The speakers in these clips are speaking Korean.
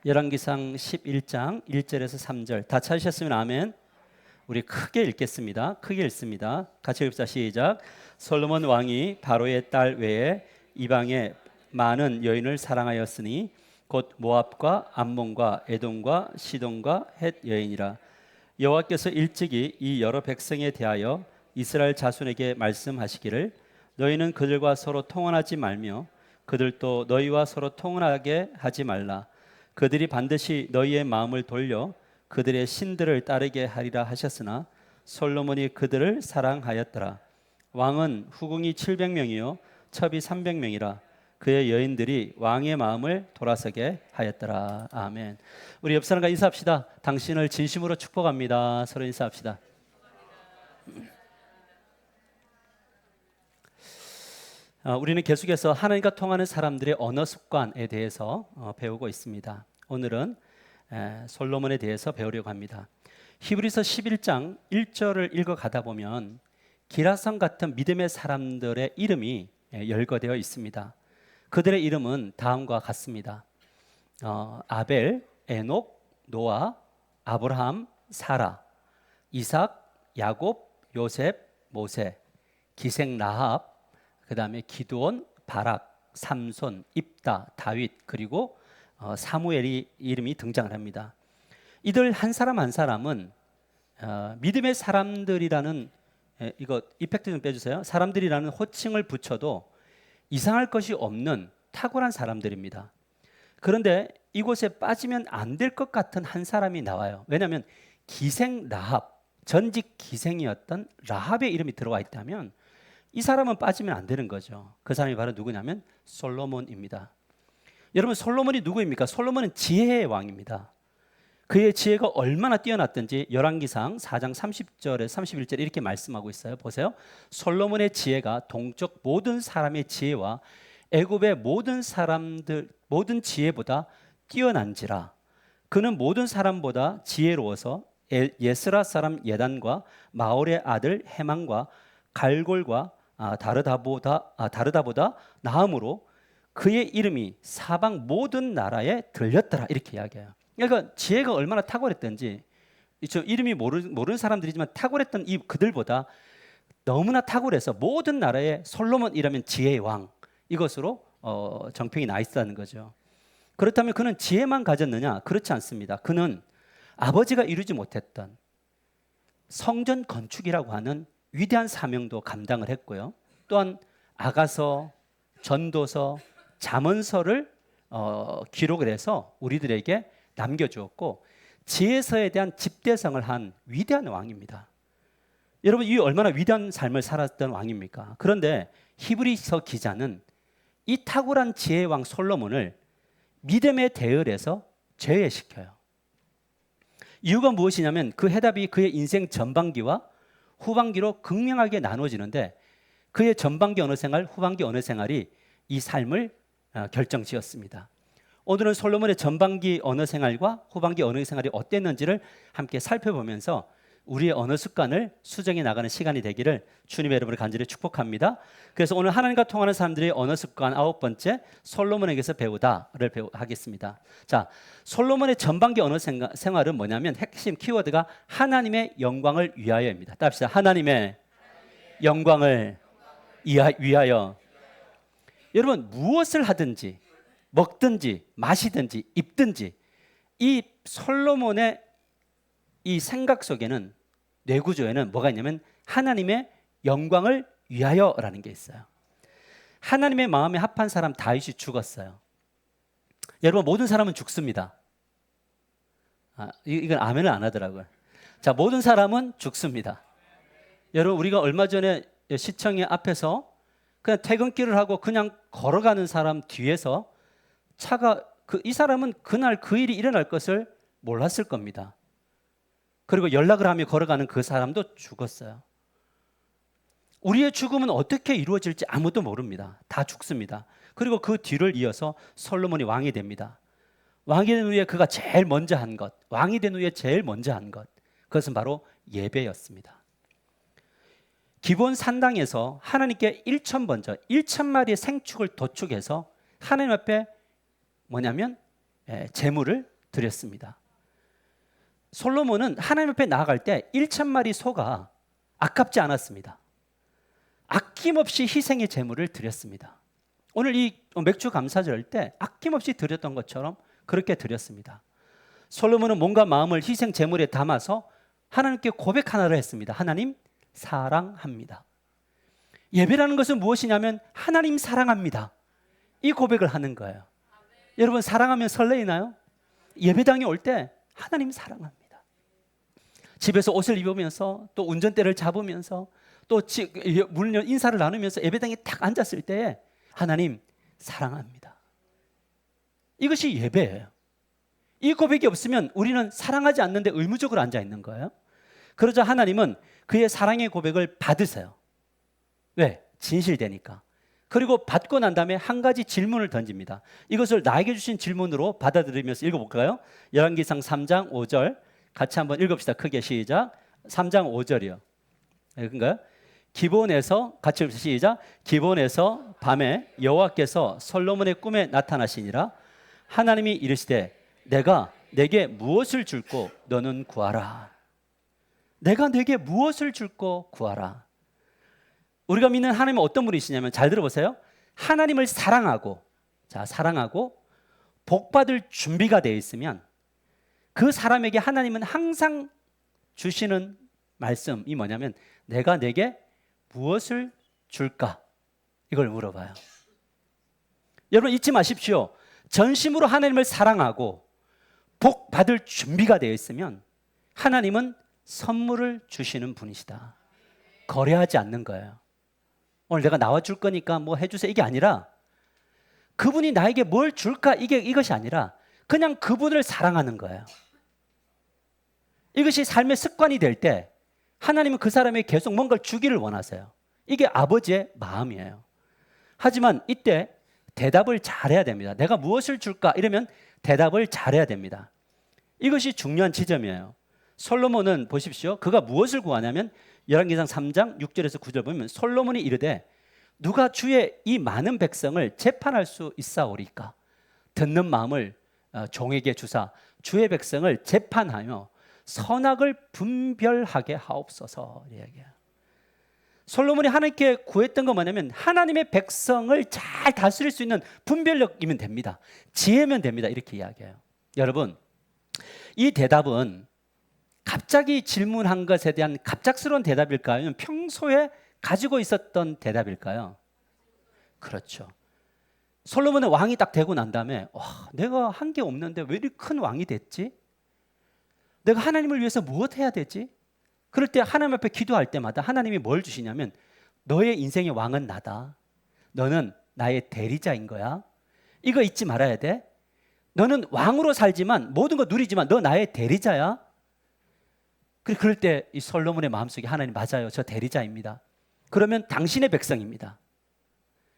열왕기상 11장 1절에서 3절 다 찾으셨으면 아멘. 우리 크게 읽겠습니다. 크게 읽습니다. 같이 읽자. 시작. 솔로몬 왕이 바로의 딸 외에 이방의 많은 여인을 사랑하였으니 곧 모압과 암몬과 에돔과 시돈과 헷 여인이라. 여호와께서 일찍이 이 여러 백성에 대하여 이스라엘 자손에게 말씀하시기를 너희는 그들과 서로 통혼하지 말며 그들도 너희와 서로 통혼하게 하지 말라. 그들이 반드시 너희의 마음을 돌려 그들의 신들을 따르게 하리라 하셨으나 솔로몬이 그들을 사랑하였더라. 왕은 후궁이 700명이요 첩이 300명이라. 그의 여인들이 왕의 마음을 돌아서게 하였더라. 아멘. 우리 옆 사람과 인사합시다. 당신을 진심으로 축복합니다. 서로 인사합시다. 우리는 계속해서 하나님과 통하는 사람들의 언어 습관에 대해서 배우고 있습니다. 오늘은 솔로몬에 대해서 배우려고 합니다. 히브리서 11장 1절을 읽어가다 보면 기라성 같은 믿음의 사람들의 이름이 열거되어 있습니다. 그들의 이름은 다음과 같습니다. 아벨, 에녹, 노아, 아브라함, 사라, 이삭, 야곱, 요셉, 모세, 기생 라합, 그 다음에 기드온, 바락, 삼손, 입다, 다윗, 그리고 사무엘이 이름이 등장을 합니다. 이들 한 사람 한 사람은 믿음의 사람들이라는 이거 이펙트 좀 빼주세요. 사람들이라는 호칭을 붙여도 이상할 것이 없는 탁월한 사람들입니다. 그런데 이곳에 빠지면 안 될 것 같은 한 사람이 나와요. 왜냐하면 기생 라합, 전직 기생이었던 라합의 이름이 들어와 있다면 이 사람은 빠지면 안 되는 거죠. 그 사람이 바로 누구냐면 솔로몬입니다. 여러분, 솔로몬이 누구입니까? 솔로몬은 지혜의 왕입니다. 그의 지혜가 얼마나 뛰어났던지 열왕기상 4장 30절에 31절에 이렇게 말씀하고 있어요. 보세요. 솔로몬의 지혜가 동쪽 모든 사람의 지혜와 애굽의 모든 사람들 모든 지혜보다 뛰어난지라. 그는 모든 사람보다 지혜로워서 예스라 사람 예단과 마올의 아들 해망과 갈골과 다르다보다 나음으로 그의 이름이 사방 모든 나라에 들렸더라. 이렇게 이야기해요. 그러니까 지혜가 얼마나 탁월했던지, 이름이 모르는 사람들이지만 탁월했던 이 그들보다 너무나 탁월해서 모든 나라에 솔로몬이라면 지혜의 왕, 이것으로 정평이 나 있다는 거죠. 그렇다면 그는 지혜만 가졌느냐? 그렇지 않습니다. 그는 아버지가 이루지 못했던 성전 건축이라고 하는 위대한 사명도 감당을 했고요. 또한 아가서, 전도서, 잠언서를 기록을 해서 우리들에게 남겨주었고 지혜서에 대한 집대성을 한 위대한 왕입니다. 여러분, 이 얼마나 위대한 삶을 살았던 왕입니까? 그런데 히브리서 기자는 이 탁월한 지혜의 왕 솔로몬을 믿음의 대열에서 제외시켜요. 이유가 무엇이냐면 그 해답이 그의 인생 전반기와 후반기로 극명하게 나눠지는데 그의 전반기 언어 생활, 후반기 언어 생활이 이 삶을 결정지었습니다. 오늘은 솔로몬의 전반기 언어 생활과 후반기 언어 생활이 어땠는지를 함께 살펴보면서 우리의 언어 습관을 수정해 나가는 시간이 되기를 주님의 이름으로 간절히 축복합니다. 그래서 오늘 하나님과 통하는 사람들의 언어 습관 9번째, 솔로몬에게서 배우다를 하겠습니다. 자, 솔로몬의 전반기 언어 생활은 뭐냐면 핵심 키워드가 하나님의 영광을 위하여입니다. 따라합시다. 하나님의 영광을 위하여. 여러분, 무엇을 하든지 먹든지 마시든지 입든지 이 솔로몬의 이 생각 속에는, 뇌구조에는 뭐가 있냐면 하나님의 영광을 위하여라는 게 있어요. 하나님의 마음에 합한 사람 다윗이 죽었어요. 여러분, 모든 사람은 죽습니다. 이건 아멘을 안 하더라고요. 자, 모든 사람은 죽습니다. 여러분, 우리가 얼마 전에 시청의 앞에서 그냥 퇴근길을 하고 그냥 걸어가는 사람 뒤에서 차가 이 사람은 그날 그 일이 일어날 것을 몰랐을 겁니다. 그리고 연락을 하며 걸어가는 그 사람도 죽었어요. 우리의 죽음은 어떻게 이루어질지 아무도 모릅니다. 다 죽습니다. 그리고 그 뒤를 이어서 솔로몬이 왕이 됩니다. 왕이 된 후에 그가 제일 먼저 한 것, 왕이 된 후에 제일 먼저 한 것, 그것은 바로 예배였습니다. 기본 산당에서 하나님께 1,000번째 1,000마리의 생축을 도축해서 하나님 앞에 뭐냐면 제물을 드렸습니다. 솔로몬은 하나님 앞에 나아갈 때 1,000마리 소가 아깝지 않았습니다. 아낌없이 희생의 제물을 드렸습니다. 오늘 이 맥주 감사절 때 아낌없이 드렸던 것처럼 그렇게 드렸습니다. 솔로몬은 몸과 마음을 희생 제물에 담아서 하나님께 고백 하나를 했습니다. 하나님 사랑합니다. 예배라는 것은 무엇이냐면 하나님 사랑합니다. 이 고백을 하는 거예요. 여러분 사랑하면 설레이나요? 예배당에 올 때 하나님 사랑합니다. 집에서 옷을 입으면서 또 운전대를 잡으면서 또 문 인사를 나누면서 예배당에 딱 앉았을 때 하나님 사랑합니다. 이것이 예배예요. 이 고백이 없으면 우리는 사랑하지 않는데 의무적으로 앉아 있는 거예요. 그러자 하나님은 그의 사랑의 고백을 받으세요. 왜? 진실되니까. 그리고 받고 난 다음에 한 가지 질문을 던집니다. 이것을 나에게 주신 질문으로 받아들이면서 읽어볼까요? 열왕기상 3장 5절 같이 한번 읽읍시다. 크게 시작. 3장 5절이요. 그런가요? 기본에서 같이 읽읍시다. 시작. 기본에서 밤에 여호와께서 솔로몬의 꿈에 나타나시니라. 하나님이 이르시되 내가 내게 무엇을 줄고 너는 구하라. 내가 내게 무엇을 줄고 구하라. 우리가 믿는 하나님은 어떤 분이시냐면 잘 들어보세요. 하나님을 사랑하고 사랑하고 복받을 준비가 되어 있으면 그 사람에게 하나님은 항상 주시는 말씀이 뭐냐면 내가 내게 무엇을 줄까? 이걸 물어봐요. 여러분 잊지 마십시오. 전심으로 하나님을 사랑하고 복 받을 준비가 되어 있으면 하나님은 선물을 주시는 분이시다. 거래하지 않는 거예요. 오늘 내가 나와줄 거니까 뭐 해주세요 이게 아니라 그분이 나에게 뭘 줄까 이것이 아니라 그냥 그분을 사랑하는 거예요. 이것이 삶의 습관이 될 때 하나님은 그 사람에게 계속 뭔가를 주기를 원하세요. 이게 아버지의 마음이에요. 하지만 이때 대답을 잘해야 됩니다. 내가 무엇을 줄까 이러면 대답을 잘해야 됩니다. 이것이 중요한 지점이에요. 솔로몬은 보십시오. 그가 무엇을 구하냐면 열왕기상 3장 6절에서 9절 보면 솔로몬이 이르되 누가 주의 이 많은 백성을 재판할 수 있사오리까? 듣는 마음을 종에게 주사 주의 백성을 재판하며 선악을 분별하게 하옵소서. 이야기해요. 솔로몬이 하나님께 구했던 건 뭐냐면 하나님의 백성을 잘 다스릴 수 있는 분별력이면 됩니다. 지혜면 됩니다. 이렇게 이야기해요. 여러분 이 대답은 갑자기 질문한 것에 대한 갑작스러운 대답일까요? 아니면 평소에 가지고 있었던 대답일까요? 그렇죠. 솔로몬은 왕이 딱 되고 난 다음에 내가 한 게 없는데 왜 이렇게 큰 왕이 됐지? 내가 하나님을 위해서 무엇 해야 되지? 그럴 때 하나님 앞에 기도할 때마다 하나님이 뭘 주시냐면 너의 인생의 왕은 나다. 너는 나의 대리자인 거야. 이거 잊지 말아야 돼. 너는 왕으로 살지만 모든 거 누리지만 너 나의 대리자야. 그럴 때 이 솔로몬의 마음속에 하나님 맞아요. 저 대리자입니다. 그러면 당신의 백성입니다.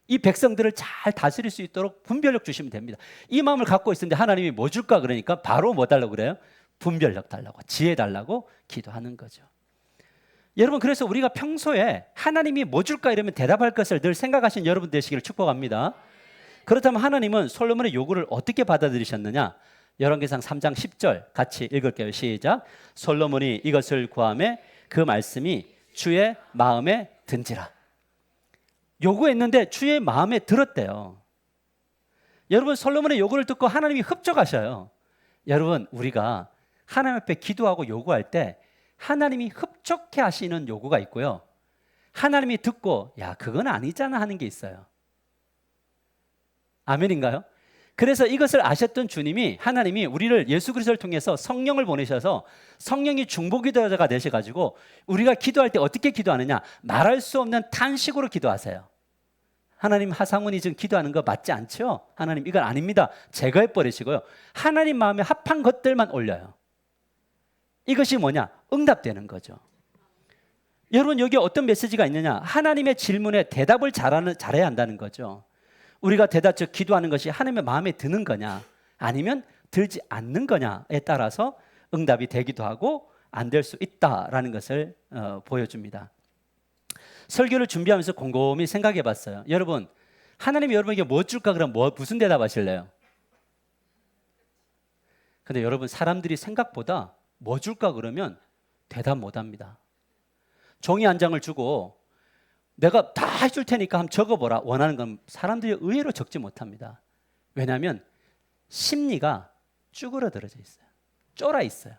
이 백성들을 잘 다스릴 수 있도록 분별력 주시면 됩니다. 이 마음을 갖고 있었는데 하나님이 뭐 줄까 그러니까 바로 뭐 달라고 그래요? 분별력 달라고, 지혜 달라고 기도하는 거죠. 여러분 그래서 우리가 평소에 하나님이 뭐 줄까 이러면 대답할 것을 늘 생각하시는 여러분 되시기를 축복합니다. 그렇다면 하나님은 솔로몬의 요구를 어떻게 받아들이셨느냐? 열왕기상 3장 10절 같이 읽을게요. 시작. 솔로몬이 이것을 구하매 그 말씀이 주의 마음에 든지라. 요구했는데 주의 마음에 들었대요. 여러분 솔로몬의 요구를 듣고 하나님이 흡족하셔요. 여러분 우리가 하나님 앞에 기도하고 요구할 때 하나님이 흡족해 하시는 요구가 있고요. 하나님이 듣고 야 그건 아니잖아 하는 게 있어요. 아멘인가요? 그래서 이것을 아셨던 주님이 하나님이 우리를 예수 그리스도를 통해서 성령을 보내셔서 성령이 중보기도자가 되셔가지고 우리가 기도할 때 어떻게 기도하느냐? 말할 수 없는 탄식으로 기도하세요. 하나님 하상훈이 지금 기도하는 거 맞지 않죠? 하나님 이건 아닙니다. 제거해버리시고요. 하나님 마음에 합한 것들만 올려요. 이것이 뭐냐? 응답되는 거죠. 여러분 여기 어떤 메시지가 있느냐? 하나님의 질문에 대답을 잘해야 한다는 거죠. 우리가 즉 기도하는 것이 하나님의 마음에 드는 거냐 아니면 들지 않는 거냐에 따라서 응답이 되기도 하고 안 될 수 있다라는 것을 보여줍니다. 설교를 준비하면서 곰곰이 생각해 봤어요. 여러분 하나님이 여러분에게 뭐 줄까 그럼 무슨 대답하실래요? 근데 여러분, 사람들이 생각보다 뭐 줄까 그러면 대답 못 합니다. 종이 한 장을 주고 내가 다 해줄 테니까 한번 적어보라 원하는 건 사람들이 의외로 적지 못합니다. 왜냐하면 심리가 쭈그러들어져 있어요. 쫄아 있어요.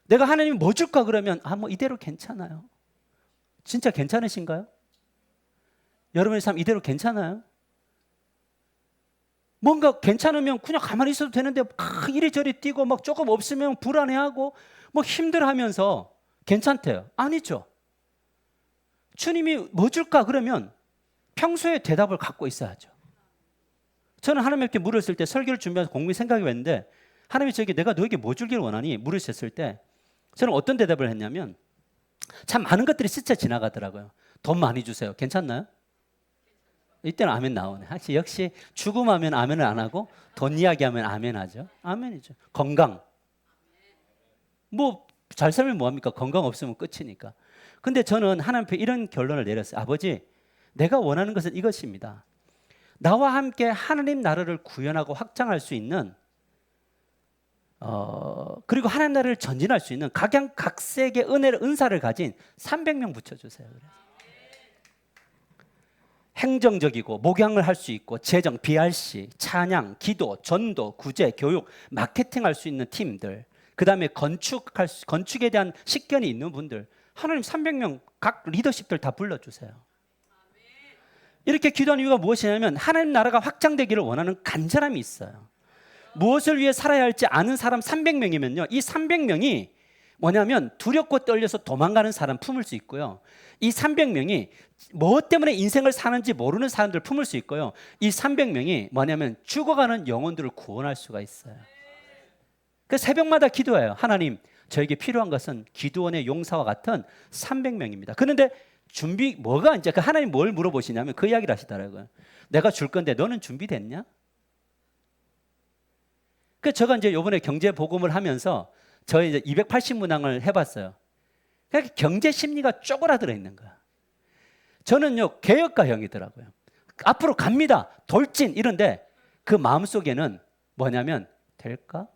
내가 하나님이 뭐 줄까 그러면 뭐 이대로 괜찮아요. 진짜 괜찮으신가요? 여러분의 삶 이대로 괜찮아요? 뭔가 괜찮으면 그냥 가만히 있어도 되는데 막 이리저리 뛰고 막 조금 없으면 불안해하고 뭐 힘들어하면서 괜찮대요. 아니죠. 주님이 뭐 줄까 그러면 평소에 대답을 갖고 있어야죠. 저는 하나님께 물었을 때 설교를 준비해서 공부에 생각이 왔는데 하나님이 저에게 내가 너에게 뭐 주길 원하니 물으셨을 때 저는 어떤 대답을 했냐면 참 많은 것들이 스쳐 지나가더라고요. 돈 많이 주세요. 괜찮나요? 이때는 아멘 나오네. 역시 죽음하면 아멘을 안 하고 돈 이야기하면 아멘 하죠. 아멘이죠. 건강. 뭐 잘 살면 뭐합니까? 건강 없으면 끝이니까. 근데 저는 하나님 앞에 이런 결론을 내렸어요. 아버지, 내가 원하는 것은 이것입니다. 나와 함께 하나님 나라를 구현하고 확장할 수 있는 그리고 하나님 나라를 전진할 수 있는 각양각색의 은혜를 은사를 가진 300명 붙여주세요. 그래서. 행정적이고 목양을 할 수 있고 재정, BRC, 찬양, 기도, 전도, 구제, 교육, 마케팅할 수 있는 팀들, 그 다음에 건축에 대한 식견이 있는 분들, 하나님 300명 각 리더십들 다 불러주세요. 이렇게 기도하는 이유가 무엇이냐면 하나님 나라가 확장되기를 원하는 간절함이 있어요. 무엇을 위해 살아야 할지 아는 사람 300명이면요 이 300명이 뭐냐면 두렵고 떨려서 도망가는 사람 품을 수 있고요, 이 300명이 뭐 때문에 인생을 사는지 모르는 사람들 품을 수 있고요, 이 300명이 뭐냐면 죽어가는 영혼들을 구원할 수가 있어요. 그 새벽마다 기도해요. 하나님, 저에게 필요한 것은 기드온의 용사와 같은 300명입니다. 그런데 뭐가 이제 하나님 뭘 물어보시냐면 그 이야기를 하시더라고요. 내가 줄 건데 너는 준비됐냐? 그 제가 이제 이번에 경제 복음을 하면서 저희 이제 280문항을 해봤어요. 그러니까 경제 심리가 쪼그라들어 있는 거야. 저는요 개혁가형이더라고요. 앞으로 갑니다. 돌진 이런데 그 마음속에는 뭐냐면 될까?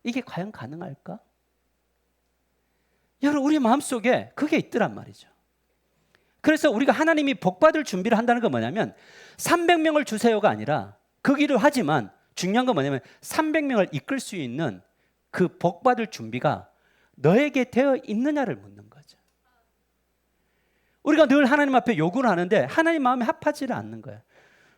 이게 과연 가능할까? 여러분, 우리 마음속에 그게 있더란 말이죠. 그래서 우리가 하나님이 복받을 준비를 한다는 건 뭐냐면 300명을 주세요가 아니라 그 길을 하지만 중요한 건 뭐냐면 300명을 이끌 수 있는 그 복받을 준비가 너에게 되어 있느냐를 묻는 거죠. 우리가 늘 하나님 앞에 요구를 하는데 하나님 마음에 합하지를 않는 거예요.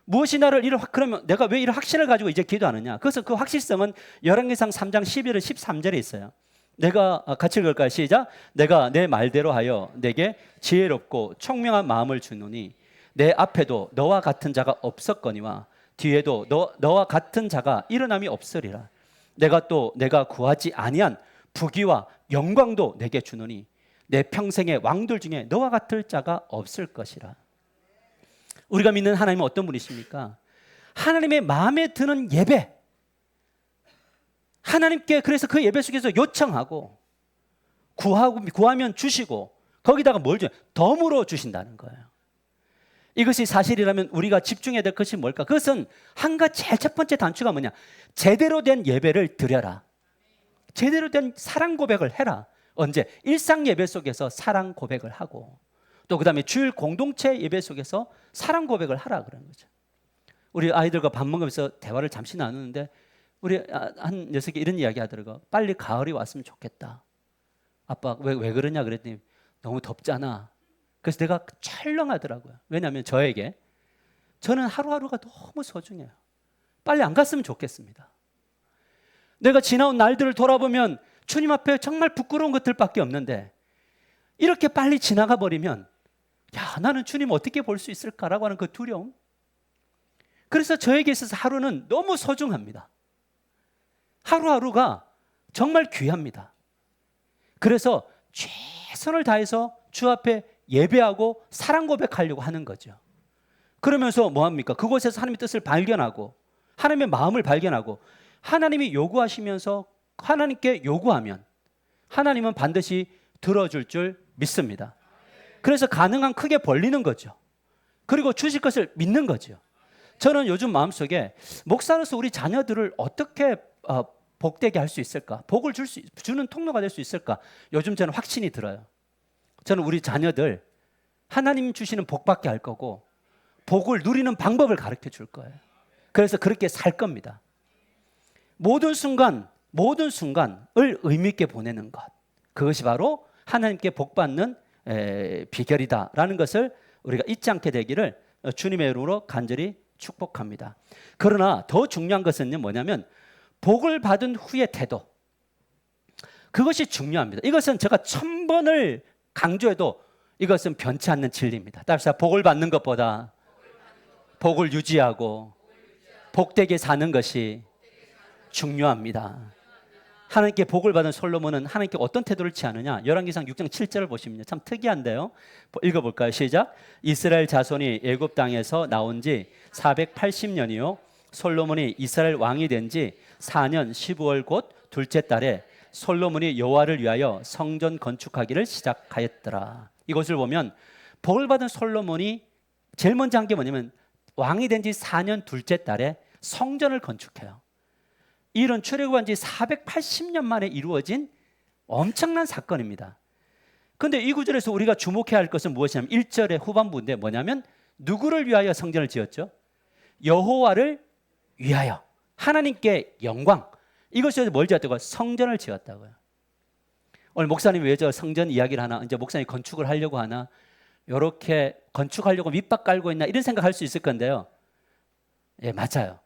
무엇이 나를 그러면 내가 왜 이런 확신을 가지고 이제 기도하느냐? 그래서 그 확실성은 열왕기상 3장 11절 13절에 있어요. 내가 같이 읽을까요? 시작. 내가 내 말대로 하여 내게 지혜롭고 총명한 마음을 주노니 내 앞에도 너와 같은 자가 없었거니와 뒤에도 너와 같은 자가 일어남이 없으리라. 내가 구하지 아니한 부귀와 영광도 내게 주노니 내 평생의 왕들 중에 너와 같을 자가 없을 것이라. 우리가 믿는 하나님은 어떤 분이십니까? 하나님의 마음에 드는 예배, 하나님께 그래서 그 예배 속에서 요청하고 구하면 주시고 거기다가 뭘 줘요? 덤으로 주신다는 거예요. 이것이 사실이라면 우리가 집중해야 될 것이 뭘까? 그것은 제일 첫 번째 단추가 뭐냐? 제대로 된 예배를 드려라. 제대로 된 사랑 고백을 해라. 언제? 일상 예배 속에서 사랑 고백을 하고 또 그 다음에 주일 공동체 예배 속에서 사랑 고백을 하라 그러는 거죠. 우리 아이들과 밥 먹으면서 대화를 잠시 나누는데 우리 한 녀석이 이런 이야기 하더라고요. 빨리 가을이 왔으면 좋겠다. 아빠 왜 그러냐 그랬더니 너무 덥잖아. 그래서 내가 찰렁하더라고요. 왜냐하면 저는 하루하루가 너무 소중해요. 빨리 안 갔으면 좋겠습니다. 내가 지나온 날들을 돌아보면 주님 앞에 정말 부끄러운 것들밖에 없는데 이렇게 빨리 지나가 버리면 나는 주님 어떻게 볼 수 있을까라고 하는 그 두려움. 그래서 저에게 있어서 하루는 너무 소중합니다. 하루하루가 정말 귀합니다. 그래서 최선을 다해서 주 앞에 예배하고 사랑 고백하려고 하는 거죠. 그러면서 뭐합니까? 그곳에서 하나님의 뜻을 발견하고 하나님의 마음을 발견하고 하나님이 요구하시면서 하나님께 요구하면 하나님은 반드시 들어줄 줄 믿습니다. 그래서 가능한 크게 벌리는 거죠. 그리고 주실 것을 믿는 거죠. 저는 요즘 마음속에 목사로서 우리 자녀들을 어떻게 복되게 할 수 있을까? 복을 주는 통로가 될 수 있을까? 요즘 저는 확신이 들어요. 저는 우리 자녀들 하나님 주시는 복받게 할 거고 복을 누리는 방법을 가르쳐 줄 거예요. 그래서 그렇게 살 겁니다. 모든 순간을 의미 있게 보내는 것, 그것이 바로 하나님께 복받는 비결이다라는 것을 우리가 잊지 않게 되기를 주님의 이름으로 간절히 축복합니다. 그러나 더 중요한 것은 뭐냐면 복을 받은 후의 태도, 그것이 중요합니다. 이것은 제가 1000번을 강조해도 이것은 변치 않는 진리입니다. 따라서 복을 받는 것보다 복을 유지하고 복되게 사는 것이 중요합니다. 하나님께 복을 받은 솔로몬은 하나님께 어떤 태도를 취하느냐? 열왕기상 6장 7절을 보시면 참 특이한데요. 읽어볼까요? 시작. 이스라엘 자손이 애굽 땅에서 나온 지 480년이요 솔로몬이 이스라엘 왕이 된 지 4년 15월 곧 둘째 달에 솔로몬이 여호와를 위하여 성전 건축하기를 시작하였더라. 이것을 보면 복을 받은 솔로몬이 제일 먼저 한 게 뭐냐면 왕이 된 지 4년 둘째 달에 성전을 건축해요. 이런 출애굽한 지 480년 만에 이루어진 엄청난 사건입니다. 그런데 이 구절에서 우리가 주목해야 할 것은 무엇이냐면 1절의 후반부인데 뭐냐면 누구를 위하여 성전을 지었죠? 여호와를 위하여, 하나님께 영광, 이것을 뭘 지었다고요? 성전을 지었다고요. 오늘 목사님이 왜 저 성전 이야기를 하나, 이제 목사님이 건축을 하려고 하나, 이렇게 건축하려고 밑밥 깔고 있나 이런 생각할 수 있을 건데요. 예, 맞아요.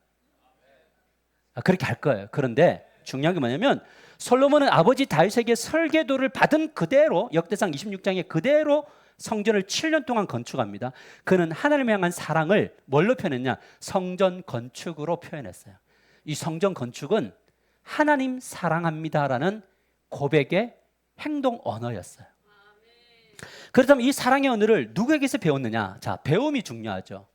그렇게 할 거예요. 그런데 중요한 게 뭐냐면 솔로몬은 아버지 다윗에게 설계도를 받은 그대로 역대상 26장에 그대로 성전을 7년 동안 건축합니다. 그는 하나님을 향한 사랑을 뭘로 표현했냐? 성전 건축으로 표현했어요. 이 성전 건축은 하나님 사랑합니다라는 고백의 행동 언어였어요. 그렇다면 이 사랑의 언어를 누구에게서 배웠느냐? 자, 배움이 중요하죠.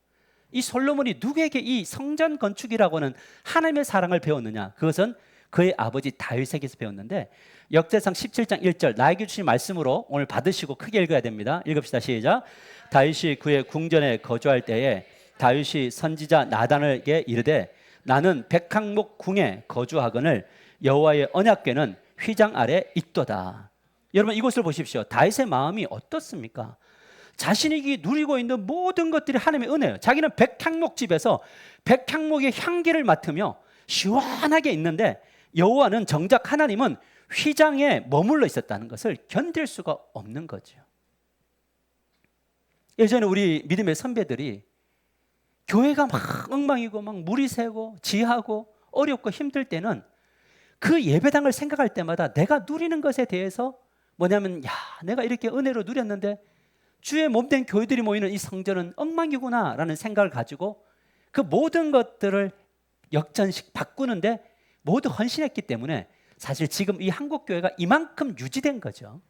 이 솔로몬이 누구에게 이 성전 건축이라고 하는 하나님의 사랑을 배웠느냐? 그것은 그의 아버지 다윗에게서 배웠는데 역대상 17장 1절 나에게 주신 말씀으로 오늘 받으시고 크게 읽어야 됩니다. 읽읍시다. 시작. 다윗이 그의 궁전에 거주할 때에 다윗이 선지자 나단에게 이르되 나는 백항목 궁에 거주하거늘 여호와의 언약궤는 휘장 아래 있도다. 여러분 이것을 보십시오. 다윗의 마음이 어떻습니까? 자신이 누리고 있는 모든 것들이 하나님의 은혜예요. 자기는 백향목 집에서 백향목의 향기를 맡으며 시원하게 있는데 여호와는 정작 하나님은 휘장에 머물러 있었다는 것을 견딜 수가 없는 거죠. 예전에 우리 믿음의 선배들이 교회가 막 엉망이고 막 물이 새고 지하고 어렵고 힘들 때는 그 예배당을 생각할 때마다 내가 누리는 것에 대해서 뭐냐면 내가 이렇게 은혜로 누렸는데 주의 몸된 교회들이 모이는 이 성전은 엉망이구나 라는 생각을 가지고 그 모든 것들을 역전식 바꾸는데 모두 헌신했기 때문에 사실 지금 이 한국교회가 이만큼 유지된 거죠.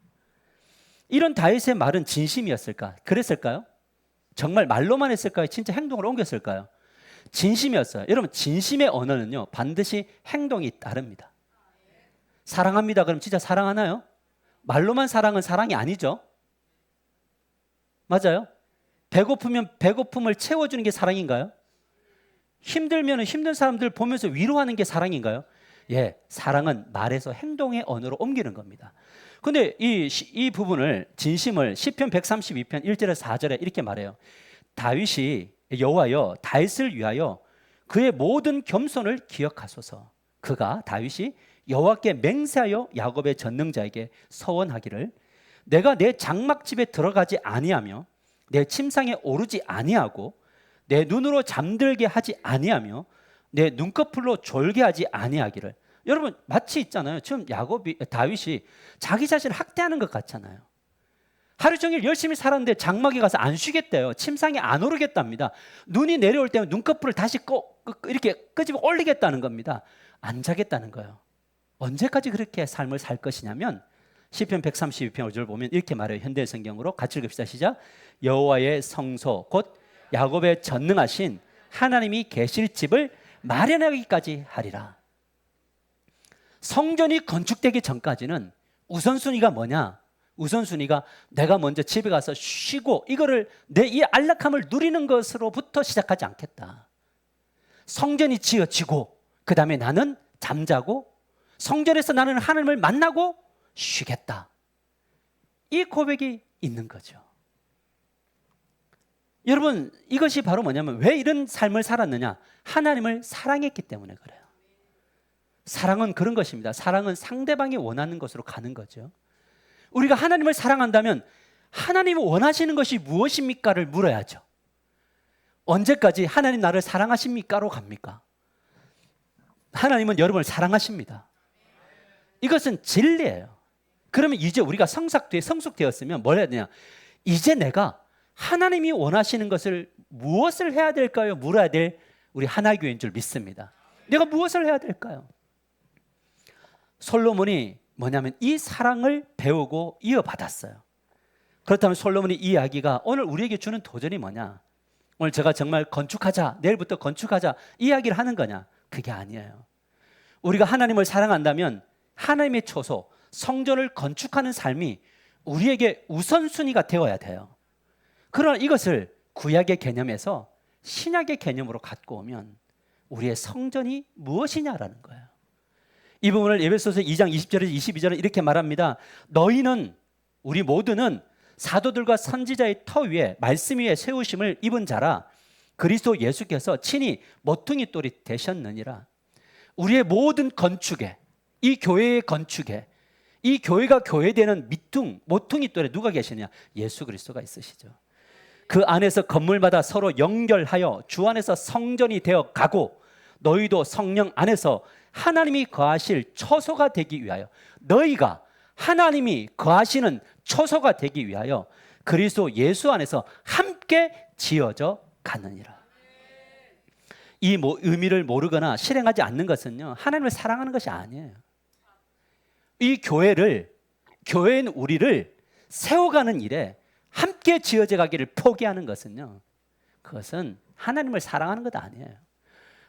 이런 다윗의 말은 진심이었을까? 그랬을까요? 정말 말로만 했을까요? 진짜 행동으로 옮겼을까요? 진심이었어요. 여러분 진심의 언어는요 반드시 행동이 따릅니다. 사랑합니다 그럼 진짜 사랑하나요? 말로만 사랑은 사랑이 아니죠. 맞아요? 배고프면 배고픔을 채워주는 게 사랑인가요? 힘들면 힘든 사람들 보면서 위로하는 게 사랑인가요? 예, 사랑은 말에서 행동의 언어로 옮기는 겁니다. 근데 이 부분을 진심을 시편 132편 1절에서 4절에 이렇게 말해요. 다윗이 여호와여 다윗을 위하여 그의 모든 겸손을 기억하소서. 그가 다윗이 여호와께 맹세하여 야곱의 전능자에게 서원하기를 내가 내 장막집에 들어가지 아니하며 내 침상에 오르지 아니하고 내 눈으로 잠들게 하지 아니하며 내 눈꺼풀로 졸게 하지 아니하기를. 여러분 마치 있잖아요. 지금 다윗이 자기 자신을 학대하는 것 같잖아요. 하루 종일 열심히 살았는데 장막에 가서 안 쉬겠대요. 침상에 안 오르겠답니다. 눈이 내려올 때는 눈꺼풀을 다시 이렇게 끄집어 올리겠다는 겁니다. 안 자겠다는 거예요. 언제까지 그렇게 삶을 살 것이냐면 시편 132편 5절 보면 이렇게 말해요. 현대 성경으로 같이 읽읍시다. 시작. 여호와의 성소 곧 야곱의 전능하신 하나님이 계실 집을 마련하기까지 하리라. 성전이 건축되기 전까지는 우선순위가 뭐냐? 우선순위가 내가 먼저 집에 가서 쉬고 이거를 내 이 안락함을 누리는 것으로부터 시작하지 않겠다. 성전이 지어지고 그 다음에 나는 잠자고 성전에서 나는 하나님을 만나고 쉬겠다. 이 고백이 있는 거죠. 여러분, 이것이 바로 뭐냐면 왜 이런 삶을 살았느냐? 하나님을 사랑했기 때문에 그래요. 사랑은 그런 것입니다. 사랑은 상대방이 원하는 것으로 가는 거죠. 우리가 하나님을 사랑한다면 하나님이 원하시는 것이 무엇입니까를 물어야죠. 언제까지 하나님 나를 사랑하십니까로 갑니까? 하나님은 여러분을 사랑하십니다. 이것은 진리예요. 그러면 이제 우리가 성숙되었으면 뭘 해야 되냐? 이제 내가 하나님이 원하시는 것을 무엇을 해야 될까요? 물어야 될 우리 하나교회인 줄 믿습니다. 내가 무엇을 해야 될까요? 솔로몬이 뭐냐면 이 사랑을 배우고 이어받았어요. 그렇다면 솔로몬이 이 이야기가 오늘 우리에게 주는 도전이 뭐냐? 오늘 제가 정말 건축하자, 내일부터 건축하자 이 이야기를 하는 거냐? 그게 아니에요. 우리가 하나님을 사랑한다면 하나님의 초소, 성전을 건축하는 삶이 우리에게 우선순위가 되어야 돼요. 그러나 이것을 구약의 개념에서 신약의 개념으로 갖고 오면 우리의 성전이 무엇이냐라는 거예요. 이 부분을 에베소서 2장 20절에서 22절은 이렇게 말합니다. 너희는, 우리 모두는 사도들과 선지자의 터 위에 말씀 위에 세우심을 입은 자라 그리스도 예수께서 친히 모퉁이 돌이 되셨느니라. 우리의 모든 건축에, 이 교회의 건축에, 이 교회가 교회되는 모퉁이 돌에 누가 계시냐? 예수 그리스도가 있으시죠. 그 안에서 건물마다 서로 연결하여 주 안에서 성전이 되어 가고 너희도 성령 안에서 하나님이 거하실 처소가 되기 위하여, 너희가 하나님이 거하시는 처소가 되기 위하여 그리스도 예수 안에서 함께 지어져 가느니라. 이 의미를 모르거나 실행하지 않는 것은요, 하나님을 사랑하는 것이 아니에요. 이 교회인 우리를 세워가는 일에 함께 지어져 가기를 포기하는 것은요, 그것은 하나님을 사랑하는 것 아니에요.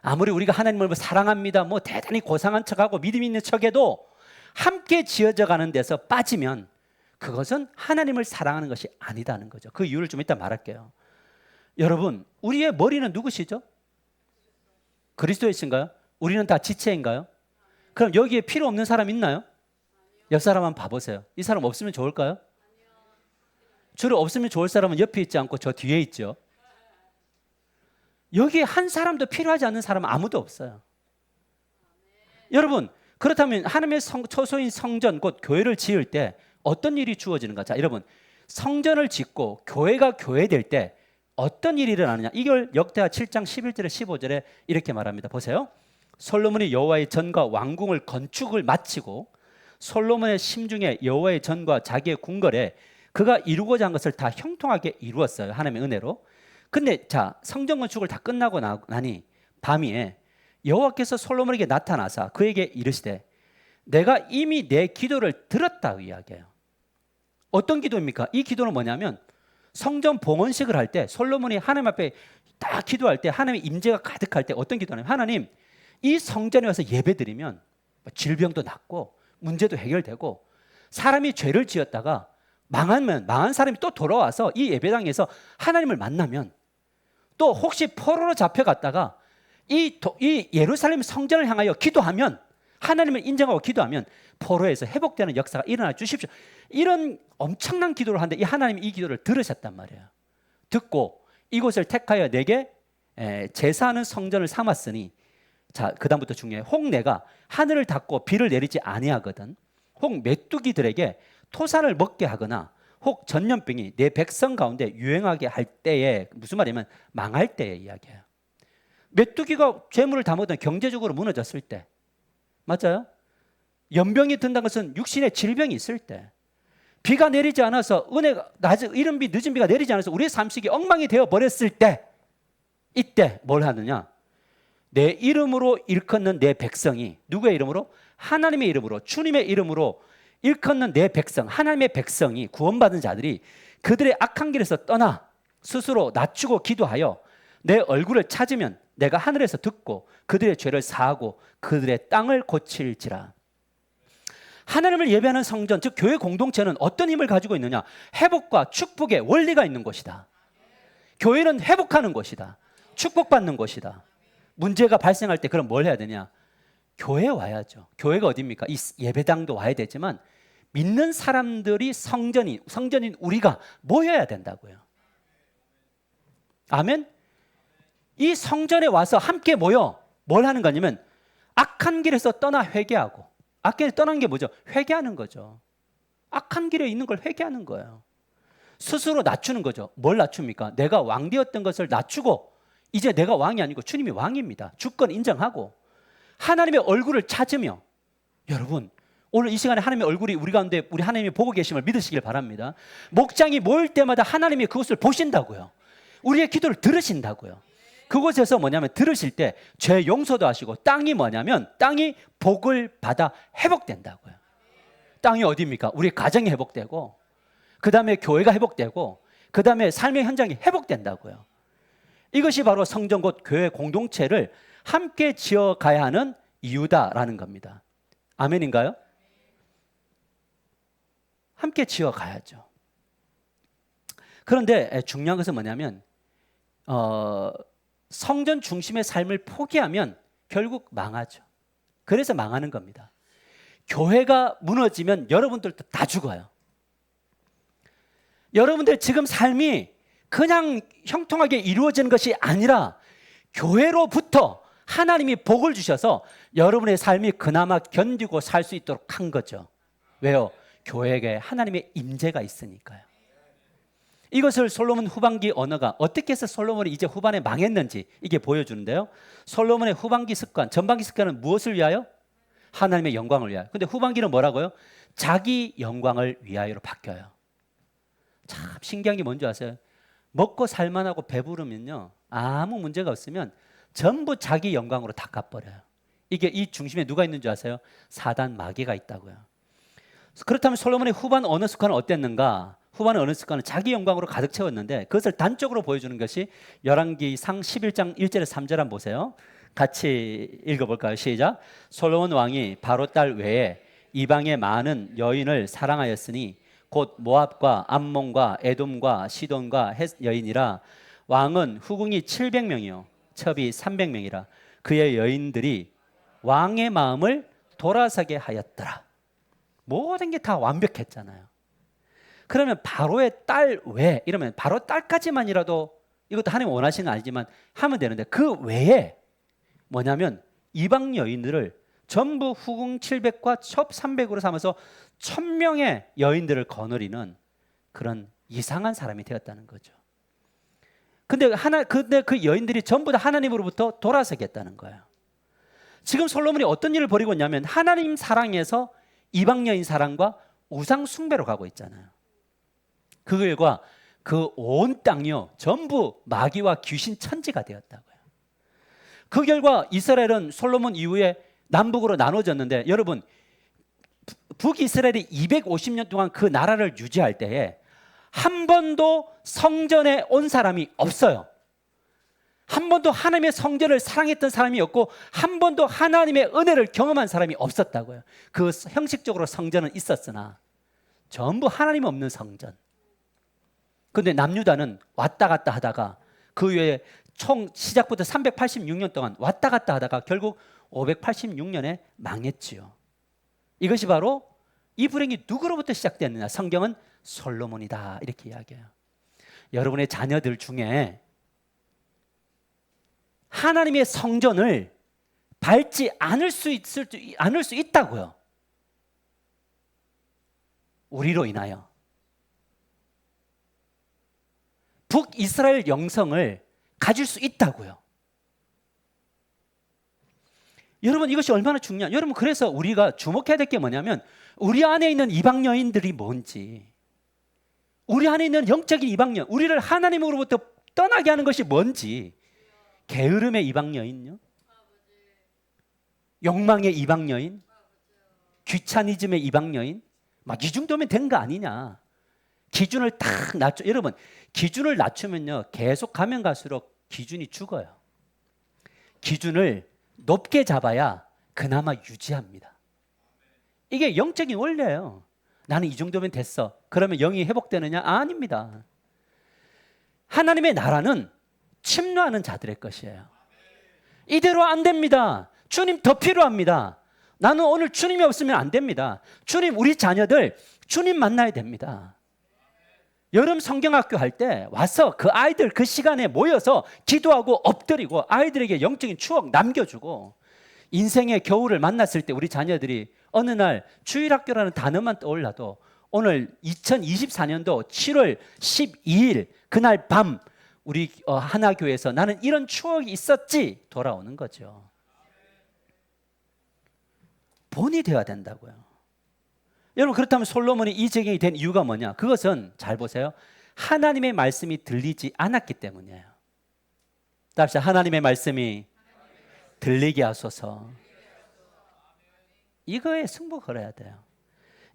아무리 우리가 하나님을 사랑합니다, 대단히 고상한 척하고 믿음 있는 척해도 함께 지어져 가는 데서 빠지면 그것은 하나님을 사랑하는 것이 아니다는 거죠. 그 이유를 좀 이따 말할게요. 여러분, 우리의 머리는 누구시죠? 그리스도이신가요? 우리는 다 지체인가요? 그럼 여기에 필요 없는 사람 있나요? 옆 사람 한번 봐보세요. 이 사람 없으면 좋을까요? 주로 없으면 좋을 사람은 옆에 있지 않고 저 뒤에 있죠. 여기에 한 사람도 필요하지 않는 사람은 아무도 없어요. 여러분, 그렇다면 하나님의 처소인 성전, 곧 교회를 지을 때 어떤 일이 주어지는가? 자, 여러분, 성전을 짓고 교회가 교회될 때 어떤 일이 일어나느냐? 이걸 역대하 7장 11절에 15절에 이렇게 말합니다. 보세요. 솔로몬이 여호와의 전과 왕궁을 건축을 마치고 솔로몬의 심중에 여호와의 전과 자기의 궁궐에 그가 이루고자 한 것을 다 형통하게 이루었어요. 하나님의 은혜로. 근데 자, 성전 건축을 다 끝나고 나니 밤이에 여호와께서 솔로몬에게 나타나사 그에게 이르시되 내가 이미 내 기도를 들었다 이야기해요. 어떤 기도입니까? 이 기도는 뭐냐면 성전 봉헌식을 할 때 솔로몬이 하나님 앞에 딱 기도할 때 하나님의 임재가 가득할 때 어떤 기도냐면 하나님, 이 성전에 와서 예배드리면 질병도 낫고 문제도 해결되고 사람이 죄를 지었다가 망한 사람이 또 돌아와서 이 예배당에서 하나님을 만나면 또 혹시 포로로 잡혀갔다가 이 예루살렘 성전을 향하여 기도하면 하나님을 인정하고 기도하면 포로에서 회복되는 역사가 일어나 주십시오. 이런 엄청난 기도를 하는데 이 하나님이 이 기도를 들으셨단 말이에요. 듣고 이곳을 택하여 내게 제사하는 성전을 삼았으니 자, 그다음부터 중요해요. 혹 내가 하늘을 닫고 비를 내리지 아니하거든 혹 메뚜기들에게 토산을 먹게 하거나 혹 전염병이 내 백성 가운데 유행하게 할 때에, 무슨 말이냐면 망할 때의 이야기예요. 메뚜기가 재물을 다 먹던 경제적으로 무너졌을 때, 맞아요? 연병이 든다는 것은 육신의 질병이 있을 때, 비가 내리지 않아서 이른 비 늦은 비가 내리지 않아서 우리의 삶식이 엉망이 되어 버렸을 때, 이때 뭘 하느냐? 내 이름으로 일컫는 내 백성이, 누구의 이름으로? 하나님의 이름으로, 주님의 이름으로 일컫는 내 백성, 하나님의 백성이, 구원받은 자들이 그들의 악한 길에서 떠나 스스로 낮추고 기도하여 내 얼굴을 찾으면 내가 하늘에서 듣고 그들의 죄를 사하고 그들의 땅을 고칠지라. 하나님을 예배하는 성전, 즉 교회 공동체는 어떤 힘을 가지고 있느냐? 회복과 축복의 원리가 있는 곳이다. 교회는 회복하는 곳이다. 축복받는 곳이다. 문제가 발생할 때 그럼 뭘 해야 되냐? 교회에 와야죠. 교회가 어디입니까? 이 예배당도 와야 되지만 믿는 사람들이 성전인 우리가 모여야 된다고요. 아멘? 이 성전에 와서 함께 모여 뭘 하는 거냐면 악한 길에서 떠나 회개하고, 악한 길에 떠난 게 뭐죠? 회개하는 거죠. 악한 길에 있는 걸 회개하는 거예요. 스스로 낮추는 거죠. 뭘 낮춥니까? 내가 왕되었던 것을 낮추고 이제 내가 왕이 아니고 주님이 왕입니다. 주권 인정하고 하나님의 얼굴을 찾으며, 여러분 오늘 이 시간에 하나님의 얼굴이 우리 가운데 우리 하나님이 보고 계심을 믿으시길 바랍니다. 목장이 모일 때마다 하나님이 그것을 보신다고요. 우리의 기도를 들으신다고요. 그곳에서 뭐냐면 들으실 때 죄 용서도 하시고 땅이 뭐냐면 땅이 복을 받아 회복된다고요. 땅이 어디입니까? 우리 가정이 회복되고 그 다음에 교회가 회복되고 그 다음에 삶의 현장이 회복된다고요. 이것이 바로 성전 곧 교회 공동체를 함께 지어가야 하는 이유다라는 겁니다. 아멘인가요? 함께 지어가야죠. 그런데 중요한 것은 뭐냐면 성전 중심의 삶을 포기하면 결국 망하죠. 그래서 망하는 겁니다. 교회가 무너지면 여러분들도 다 죽어요. 여러분들 지금 삶이 그냥 형통하게 이루어지는 것이 아니라 교회로부터 하나님이 복을 주셔서 여러분의 삶이 그나마 견디고 살 수 있도록 한 거죠. 왜요? 교회에 하나님의 임재가 있으니까요. 이것을 솔로몬 후반기 언어가 어떻게 해서 솔로몬이 이제 후반에 망했는지 이게 보여주는데요. 솔로몬의 후반기 습관, 전반기 습관은 무엇을 위하여? 하나님의 영광을 위하여. 근데 후반기는 뭐라고요? 자기 영광을 위하여로 바뀌어요. 참 신기한 게 뭔지 아세요? 먹고 살만하고 배부르면요 아무 문제가 없으면 전부 자기 영광으로 다 갚버려요. 이게 이 중심에 누가 있는 줄 아세요? 사단 마귀가 있다고요. 그렇다면 솔로몬의 후반 언어 습관은 어땠는가? 후반의 언어 습관은 자기 영광으로 가득 채웠는데 그것을 단적으로 보여주는 것이 열왕기상 11장 1절에서 3절 한번 보세요. 같이 읽어볼까요? 시작. 솔로몬 왕이 바로 딸 외에 이방의 많은 여인을 사랑하였으니 곧 모압과 암몬과 에돔과 시돈과 헷 여인이라. 왕은 후궁이 700명이요 첩이 300명이라. 그의 여인들이 왕의 마음을 돌아서게 하였더라. 모든 게 다 완벽했잖아요. 그러면 바로의 딸 외 이러면 바로 딸까지만이라도 이것도 하나님 원하시는 건 아니지만 하면 되는데 그 외에 뭐냐면 이방 여인들을 전부 후궁 700과 첩 300으로 삼아서 1000명의 여인들을 거느리는 그런 이상한 사람이 되었다는 거죠. 근데 그 여인들이 전부 다 하나님으로부터 돌아서겠다는 거예요. 지금 솔로몬이 어떤 일을 벌이고 있냐면 하나님 사랑에서 이방 여인 사랑과 우상 숭배로 가고 있잖아요. 그 결과 그 온 땅이요 전부 마귀와 귀신 천지가 되었다고요. 그 결과 이스라엘은 솔로몬 이후에 남북으로 나눠졌는데 여러분 북이스라엘이 250년 동안 그 나라를 유지할 때에 한 번도 성전에 온 사람이 없어요. 한 번도 하나님의 성전을 사랑했던 사람이 없고 한 번도 하나님의 은혜를 경험한 사람이 없었다고요. 그 형식적으로 성전은 있었으나 전부 하나님 없는 성전. 그런데 남유다는 왔다 갔다 하다가 그 외에 총 시작부터 386년 동안 왔다 갔다 하다가 결국 586년에 망했지요. 이것이 바로 이 불행이 누구로부터 시작되느냐? 성경은 솔로몬이다 이렇게 이야기해요. 여러분의 자녀들 중에 하나님의 성전을 밟지 않을 수 있다고요. 우리로 인하여 북이스라엘 영성을 가질 수 있다고요. 여러분 이것이 얼마나 중요한, 여러분 그래서 우리가 주목해야 될 게 뭐냐면 우리 안에 있는 이방 여인들이 뭔지, 우리 안에 있는 영적인 이방 여인, 우리를 하나님으로부터 떠나게 하는 것이 뭔지. 게으름의 이방 여인요, 욕망의 이방 여인, 귀차니즘의 이방 여인, 막 이 정도면 된 거 아니냐. 기준을 딱 낮춰. 여러분 기준을 낮추면요 계속 가면 갈수록 기준이 죽어요. 기준을 높게 잡아야 그나마 유지합니다. 이게 영적인 원리예요. 나는 이 정도면 됐어. 그러면 영이 회복되느냐? 아닙니다. 하나님의 나라는 침노하는 자들의 것이에요. 이대로 안 됩니다. 주님 더 필요합니다. 나는 오늘 주님이 없으면 안 됩니다. 주님, 우리 자녀들 주님 만나야 됩니다. 여름 성경학교 할 때 와서 그 아이들 그 시간에 모여서 기도하고 엎드리고 아이들에게 영적인 추억 남겨주고, 인생의 겨울을 만났을 때 우리 자녀들이 어느 날 주일학교라는 단어만 떠올라도 오늘 2024년도 7월 12일 그날 밤 우리 하나교회에서 나는 이런 추억이 있었지 돌아오는 거죠. 본이 되어야 된다고요. 여러분, 그렇다면 솔로몬이 이 지경이 된 이유가 뭐냐? 그것은 잘 보세요. 하나님의 말씀이 들리지 않았기 때문이에요. 답시다. 하나님의 말씀이 들리게 하소서. 이거에 승부 걸어야 돼요.